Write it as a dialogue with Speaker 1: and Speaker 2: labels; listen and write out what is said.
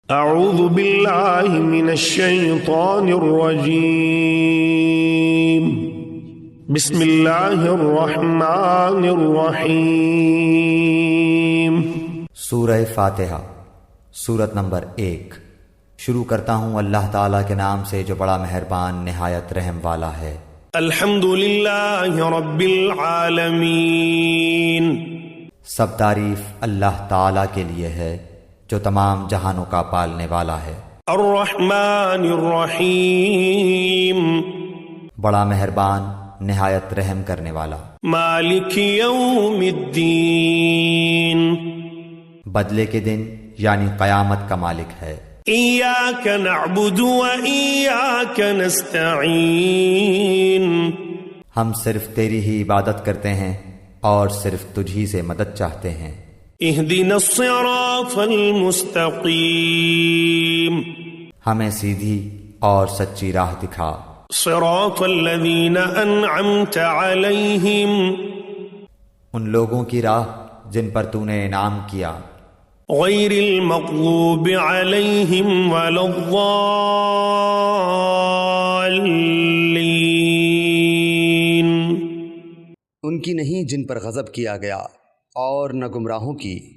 Speaker 1: اعوذ باللہ من الشیطان الرجیم بسم اللہ الرحمن الرحیم۔
Speaker 2: سورہ فاتحہ، سورت نمبر 1۔ شروع کرتا ہوں اللہ تعالیٰ کے نام سے جو بڑا مہربان نہایت رحم والا ہے۔
Speaker 1: الحمد للہ رب العالمین،
Speaker 2: سب تعریف اللہ تعالیٰ کے لیے ہے جو تمام جہانوں کا پالنے والا ہے۔
Speaker 1: الرحمن الرحیم،
Speaker 2: بڑا مہربان نہایت رحم کرنے والا۔
Speaker 1: مالک یوم الدین،
Speaker 2: بدلے کے دن یعنی قیامت کا مالک ہے۔
Speaker 1: ایاک نعبد و ایاک نستعین،
Speaker 2: ہم صرف تیری ہی عبادت کرتے ہیں اور صرف تجھی سے مدد چاہتے ہیں۔
Speaker 1: اہدنا الصراط المستقیم،
Speaker 2: ہمیں سیدھی اور سچی راہ دکھا۔
Speaker 1: صراط الذین انعمت علیہم،
Speaker 2: ان لوگوں کی راہ جن پر تو نے انعام کیا۔
Speaker 1: غیر المغضوب علیہم ولا الضالین،
Speaker 3: ان کی نہیں جن پر غضب کیا گیا اور نہ گمراہوں کی۔